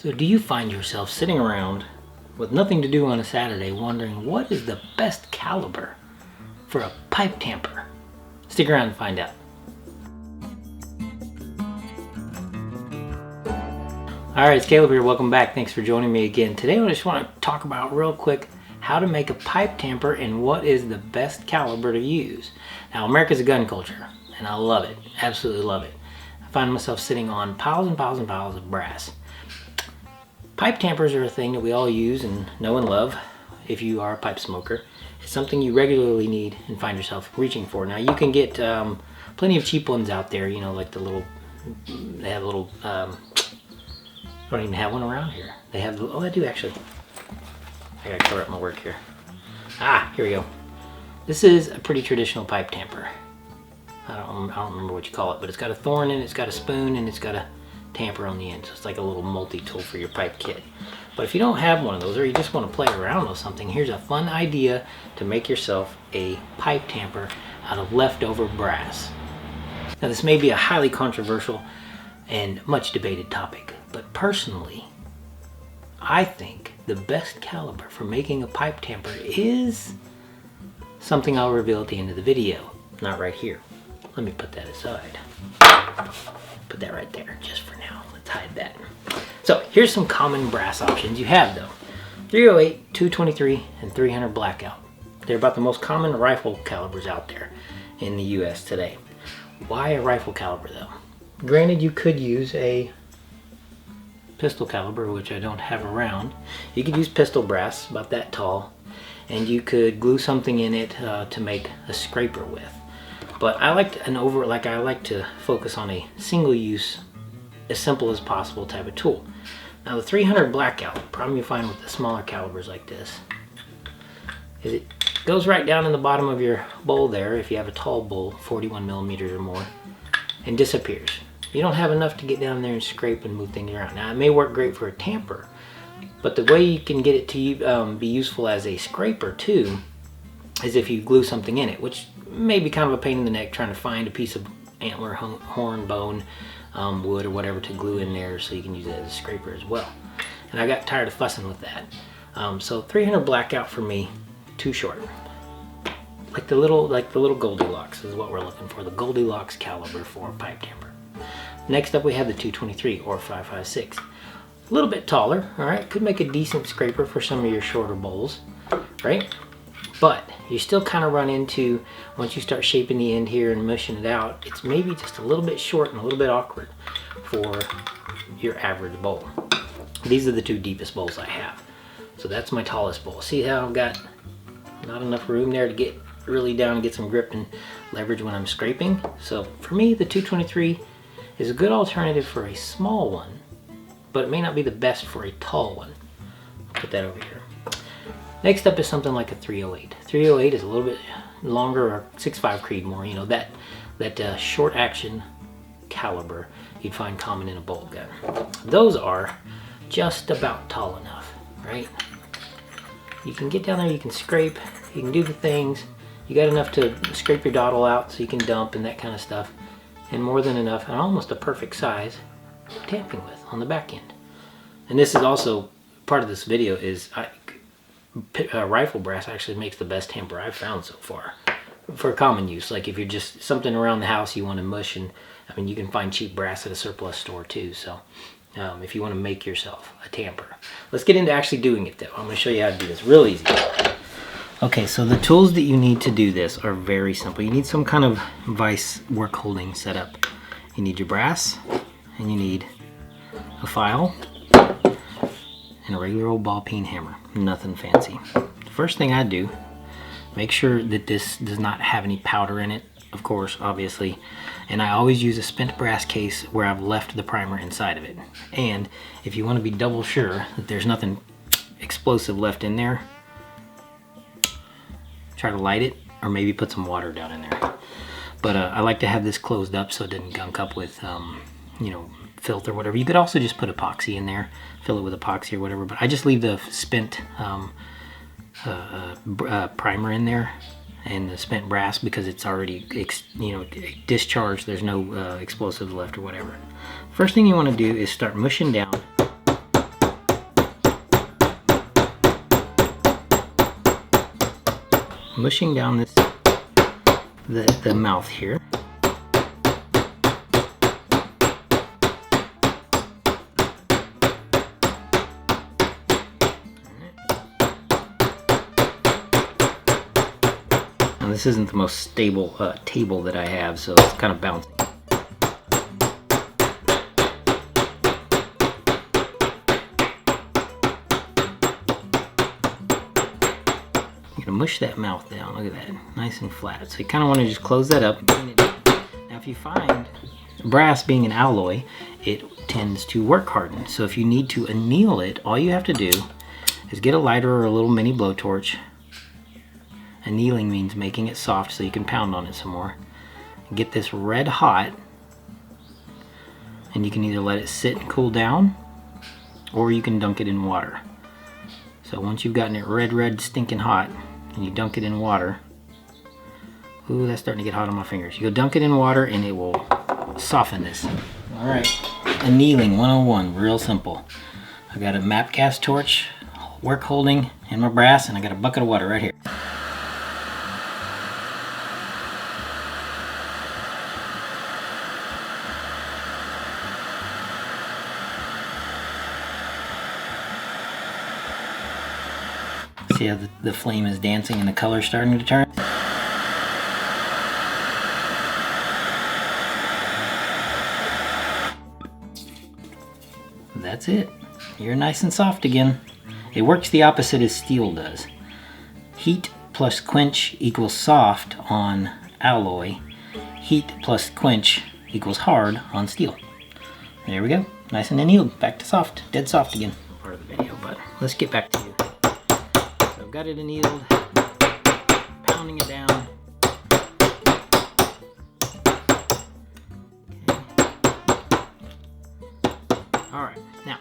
So do you find yourself sitting around with nothing to do on a Saturday wondering what is the best caliber for a pipe tamper? Stick around and find out. Alright, it's Caleb here. Welcome back. Thanks for joining me again. Today I just want to talk about real quick how to make a pipe tamper and what is the best caliber to use. Now, America's a gun culture and I love it. Absolutely love it. I find myself sitting on piles and piles and piles of brass. Pipe tampers are a thing that we all use and know and love if you are a pipe smoker. It's something you regularly need and find yourself reaching for. Now, you can get plenty of cheap ones out there, you know, like the little, they have little, I don't even have one around here. They have, oh, I do actually. I gotta cover up my work here. Ah, here we go. This is a pretty traditional pipe tamper. I don't remember what you call it, but it's got a thorn in it, it's got a spoon, and it's got a tamper on the end. So it's like a little multi-tool for your pipe kit. But if you don't have one of those, or you just want to play around with something, here's a fun idea to make yourself a pipe tamper out of leftover brass. Now, this may be a highly controversial and much debated topic, but personally, I think the best caliber for making a pipe tamper is something I'll reveal at the end of the video. Not right here. Let me put that aside. Put that right there, just for now. Let's hide that. So here's some common brass options you have though. 308, 223, and 300 blackout. They're about the most common rifle calibers out there in the US today. Why a rifle caliber though? Granted, you could use a pistol caliber, which I don't have around. You could use pistol brass, about that tall, and you could glue something in it to make a scraper with. But I like to focus on a single use, as simple as possible type of tool. Now the 300 blackout, the problem you find with the smaller calibers like this is it goes right down in the bottom of your bowl there, if you have a tall bowl, 41 millimeters or more, and disappears. You don't have enough to get down there and scrape and move things around. Now it may work great for a tamper, but the way you can get it to be useful as a scraper too is if you glue something in it, which may be kind of a pain in the neck trying to find a piece of antler, horn, bone, wood or whatever to glue in there so you can use it as a scraper as well. And I got tired of fussing with that. So 300 blackout for me, too short. Like the little Goldilocks is what we're looking for, the Goldilocks caliber for a pipe tamper. Next up we have the 223 or 556. A little bit taller, all right? Could make a decent scraper for some of your shorter bowls, right? But you still kind of run into, once you start shaping the end here and mushing it out, it's maybe just a little bit short and a little bit awkward for your average bowl. These are the two deepest bowls I have. So that's my tallest bowl. See how I've got not enough room there to get really down and get some grip and leverage when I'm scraping? So for me, the 223 is a good alternative for a small one, but it may not be the best for a tall one. I'll put that over here. Next up is something like a 308. 308 is a little bit longer, or 6.5 Creedmoor, you know, that short action caliber you'd find common in a bolt gun. Those are just about tall enough, right? You can get down there, you can scrape, you can do the things. You got enough to scrape your dottle out so you can dump and that kind of stuff. And more than enough, and almost a perfect size, tamping with on the back end. And this is also, part of this video is, rifle brass actually makes the best tamper I've found so far for common use. Like if you're just something around the house you want to mush, and I mean you can find cheap brass at a surplus store too. So if you want to make yourself a tamper, let's get into actually doing it though. I'm going to show you how to do this real easy. Okay, so the tools that you need to do this are very simple. You need some kind of vise work holding setup. You need your brass, and you need a file and a regular old ball peen hammer. Nothing fancy. The first thing I do, make sure that this does not have any powder in it, of course, obviously. And I always use a spent brass case where I've left the primer inside of it. And if you want to be double sure that there's nothing explosive left in there, try to light it or maybe put some water down in there. But I like to have this closed up so it doesn't gunk up with you know, filth or whatever. You could also just put epoxy in there, fill it with epoxy or whatever, but I just leave the spent primer in there and the spent brass because it's already discharged. There's no explosives left or whatever. First thing you want to do is start mushing down mushing down this the mouth here. Now this isn't the most stable table that I have, so it's kind of bouncing. Mush that mouth down. Look at that, nice and flat. So you kind of want to just close that up and clean it down. Now if you find brass being an alloy, it tends to work harden. So if you need to anneal it, all you have to do is get a lighter or a little mini blowtorch. Annealing means making it soft so you can pound on it some more. Get this red hot, and you can either let it sit and cool down, or you can dunk it in water. So once you've gotten it red stinking hot, and you dunk it in water. Ooh, that's starting to get hot on my fingers. You go dunk it in water and it will soften this. All right, annealing 101, real simple. I got a map gas torch, work holding, and my brass, and I got a bucket of water right here. See how the flame is dancing and the color's starting to turn? That's it. You're nice and soft again. It works the opposite as steel does. Heat plus quench equals soft on alloy. Heat plus quench equals hard on steel. There we go. Nice and annealed. Back to soft. Dead soft again. Part of the video, but let's get back to you. Got it annealed, pounding it down. Okay. Alright, now,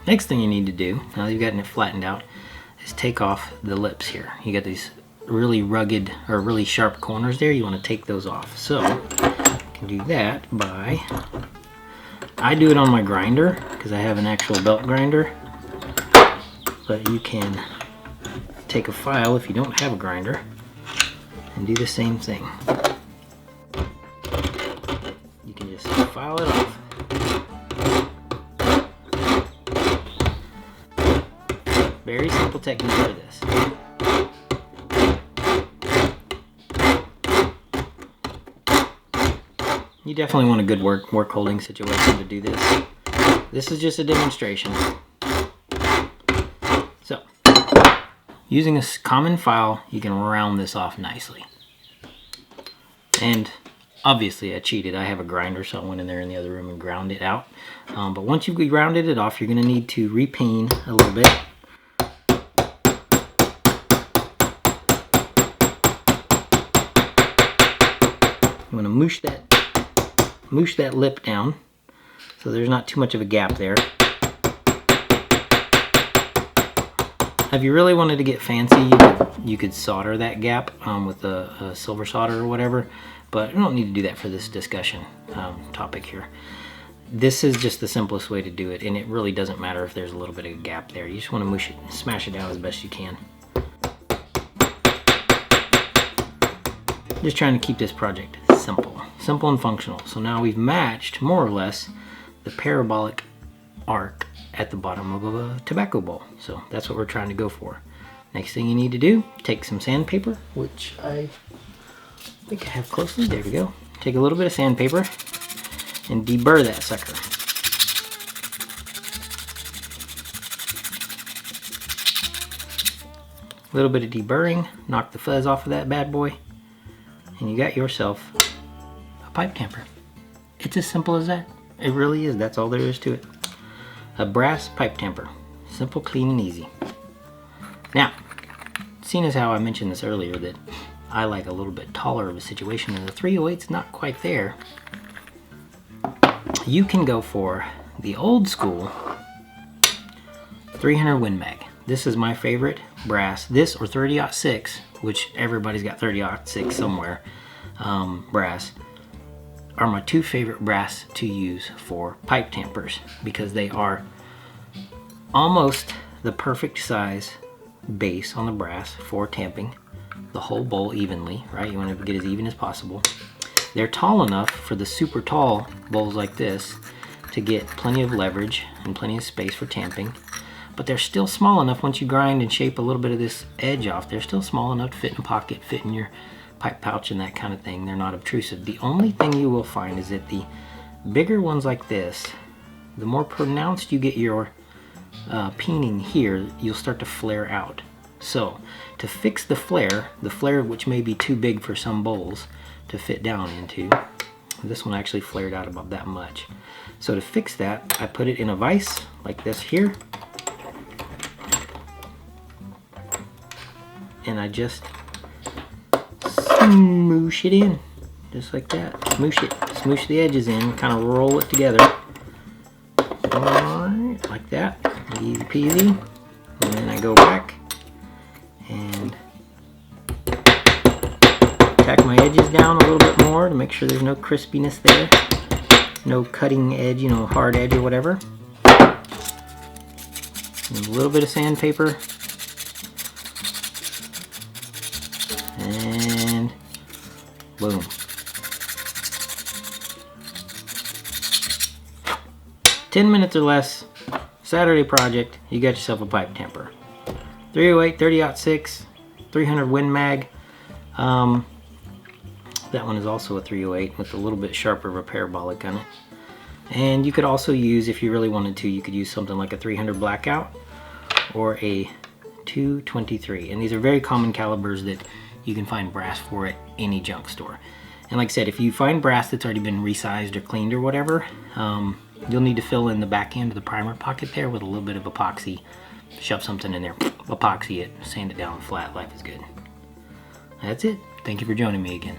next thing you need to do, now that you've gotten it flattened out, is take off the lips here. You got these really rugged or really sharp corners there. You want to take those off. So, you can do that by, I do it on my grinder because I have an actual belt grinder, but you can take a file if you don't have a grinder and do the same thing. You can just file it off. Very simple technique for this. You definitely want a good work holding situation to do this. This is just a demonstration. So, using a common file, you can round this off nicely. And obviously I cheated. I have a grinder, so I went in there in the other room and ground it out. But once you've grounded it off, you're going to need to repeen a little bit. You want to moosh that lip down so there's not too much of a gap there. If you really wanted to get fancy, you could solder that gap with a silver solder or whatever, but you don't need to do that for this discussion topic here. This is just the simplest way to do it, and it really doesn't matter if there's a little bit of a gap there. You just want to mush it, smash it down as best you can. Just trying to keep this project simple and functional. So now we've matched more or less the parabolic arc at the bottom of a tobacco bowl. So that's what we're trying to go for. Next thing you need to do, take some sandpaper, which I think I have closely. There we go. Take a little bit of sandpaper and deburr that sucker. A little bit of deburring, knock the fuzz off of that bad boy, and you got yourself a pipe tamper. It's as simple as that. It really is. That's all there is to it. A brass pipe tamper. Simple, clean, and easy. Now, seeing as how I mentioned this earlier that I like a little bit taller of a situation and the 308's not quite there, you can go for the old school 300 Win Mag. This is my favorite brass. This or 30-06, which everybody's got 30-06 somewhere, brass, are my two favorite brass to use for pipe tampers because they are almost the perfect size base on the brass for tamping the whole bowl evenly, right? You want to get as even as possible. They're tall enough for the super tall bowls like this to get plenty of leverage and plenty of space for tamping. But they're still small enough once you grind and shape a little bit of this edge off. They're still small enough to fit in a pocket, fit in your pipe pouch and that kind of thing. They're not obtrusive. The only thing you will find is that the bigger ones like this, the more pronounced you get your peening here, you'll start to flare out. So to fix the flare which may be too big for some bowls to fit down into, this one actually flared out about that much. So to fix that, I put it in a vise like this here, and I just smoosh it in, just like that. Smoosh it, smoosh the edges in, kind of roll it together. Alright, like that, easy peasy. And then I go back and tack my edges down a little bit more to make sure there's no crispiness there, no cutting edge, you know, hard edge or whatever. And a little bit of sandpaper. And boom. "10 minutes or less, Saturday project, you got yourself a pipe tamper." 308, 30-06, 300 Win Mag. That one is also a 308 with a little bit sharper parabolic on it. And you could also use, if you really wanted to, you could use something like a 300 Blackout or a 223. And these are very common calibers that you can find brass for at any junk store. And like I said, if you find brass that's already been resized or cleaned or whatever, you'll need to fill in the back end of the primer pocket there with a little bit of epoxy. Shove something in there, epoxy it, sand it down flat, life is good. That's it. Thank you for joining me again.